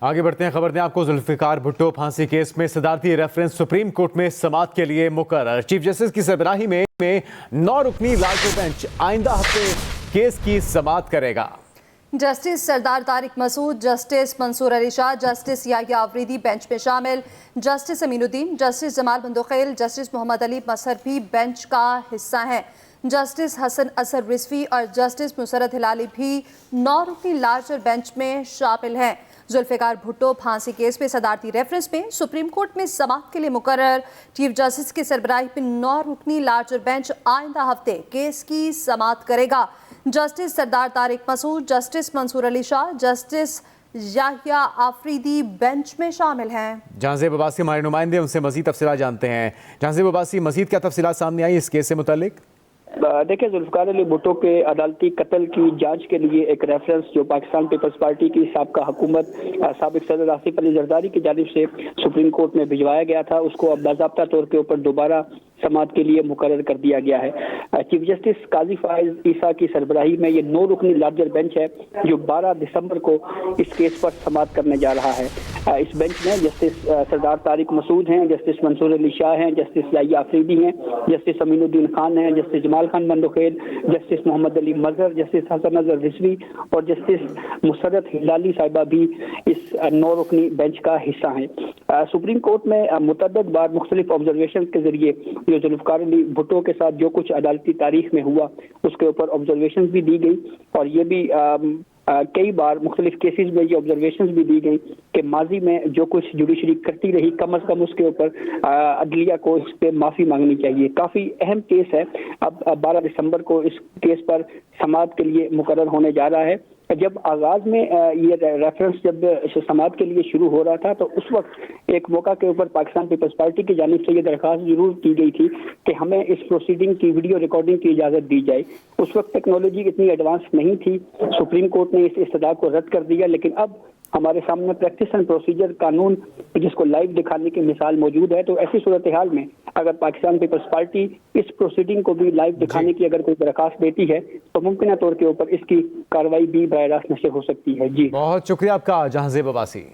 आगे बढ़ते हैं, खबर दें आपको। जुल्फिकार भुट्टो फांसी केस में सदारती रेफरेंस सुप्रीम कोर्ट में समाअत के लिए मुकर्रर। चीफ जस्टिस की सरबराही में 9 रुकनी लार्जर बेंच आइंदा हफ्ते केस की समाअत करेगा। Justice Sardar Tariq Masood, justice Mansoor Ali Shah, justice Yahya Afridi bench में शामिल। Justice Aminuddin, justice Jamal Bandokhel, justice Mohammad Ali Mazhar भी बेंच का हिस्सा हैं। जस्टिस हसन असर रिजवी और जस्टिस मुसरत हिलाली भी 9 रुकनी लार्जर बेंच में शामिल हैं। जुल्फिकार भुट्टो फांसी केस में सदारती रेफरेंस में सुप्रीम कोर्ट में समाअत के लिए मुकर्रर। चीफ जस्टिस की सरबराही में 9 रुकनी लार्जर बेंच आइंदा हफ्ते केस की समाअत करेगा। Justice Sardar Tariq Masood, justice Mansoor Ali Shah, justice Yahya Afridi bench में शामिल हैं। जहांजेब अब्बासी हमारे नुमाइंदे, उनसे मजीद तफसीलात जानते हैं। जहांजेब अब्बासी, मजीद क्या तफसीलात सामने आई इस केस से मुतालिक? देखिए, जुल्फिकार अली भुट्टो के अदालती कत्ल की जांच के लिए एक रेफरेंस जो पाकिस्तान पीपल्स पार्टी की साबिका हुकूमत साबिक सदर आसिफ अली जरदारी की जानिब से सुप्रीम कोर्ट में भिजवाया गया था, उसको अब बाज़ाब्ता तौर के ऊपर दोबारा समाअत के लिए मुकर्रर कर दिया गया है। चीफ जस्टिस काजी फाइज ईसा की सरबराही में ये 9 रुकनी लार्जर बेंच है जो 12 दिसंबर को इस केस पर समाअत करने जा रहा है। इस बेंच में जस्टिस सरदार तारिक मसूद हैं, जस्टिस मंसूर अली शाह हैं, जस्टिस याहिया आफरीदी हैं, जस्टिस अमीनुद्दीन खान हैं, जस्टिस जमाल खान बंदोखेल, जस्टिस मोहम्मद अली मजहर, जस्टिस हसन असर रिजवी और जस्टिस मुसरत हिलाली साहिबा भी इस 9 रुकनी बेंच का हिस्सा हैं। सुप्रीम कोर्ट में मुतअद्दिद बार मुख्तलिफ ऑब्जर्वेशन के जरिए जो जुल्फिकार अली भुट्टो के साथ जो कुछ अदालती तारीख में हुआ उसके ऊपर ऑब्जर्वेशन भी दी गई और ये भी कई बार मुख्तलिफ केसेस में ये ऑब्जर्वेशन भी दी गई कि माजी में जो कुछ जुडिशरी करती रही कम अज कम उसके ऊपर अदलिया को इस पर माफ़ी मांगनी चाहिए। काफ़ी अहम केस है। अब 12 दिसंबर को इस केस पर समाअत के लिए मुकर्रर होने जा रहा है। जब आगाज में ये रेफरेंस जब समाअत के लिए शुरू हो रहा था तो उस वक्त एक मौका के ऊपर पाकिस्तान पीपल्स पार्टी की जानिब से ये दरख्वास्त जरूर की गई थी कि हमें इस प्रोसीडिंग की वीडियो रिकॉर्डिंग की इजाज़त दी जाए। उस वक्त टेक्नोलॉजी इतनी एडवांस नहीं थी, सुप्रीम कोर्ट ने इस इस्तदा को रद्द कर दिया, लेकिन अब हमारे सामने प्रैक्टिस एंड प्रोसीजर कानून जिसको लाइव दिखाने की मिसाल मौजूद है। तो ऐसी सूरत हाल में अगर पाकिस्तान पीपल्स पार्टी इस प्रोसीडिंग को भी लाइव दिखाने की अगर कोई दरखास्त देती है तो मुमकिन तौर के ऊपर इसकी कार्रवाई भी बराह रास्त नशर हो सकती है। जी, बहुत शुक्रिया आपका जहांजेब अब्बासी।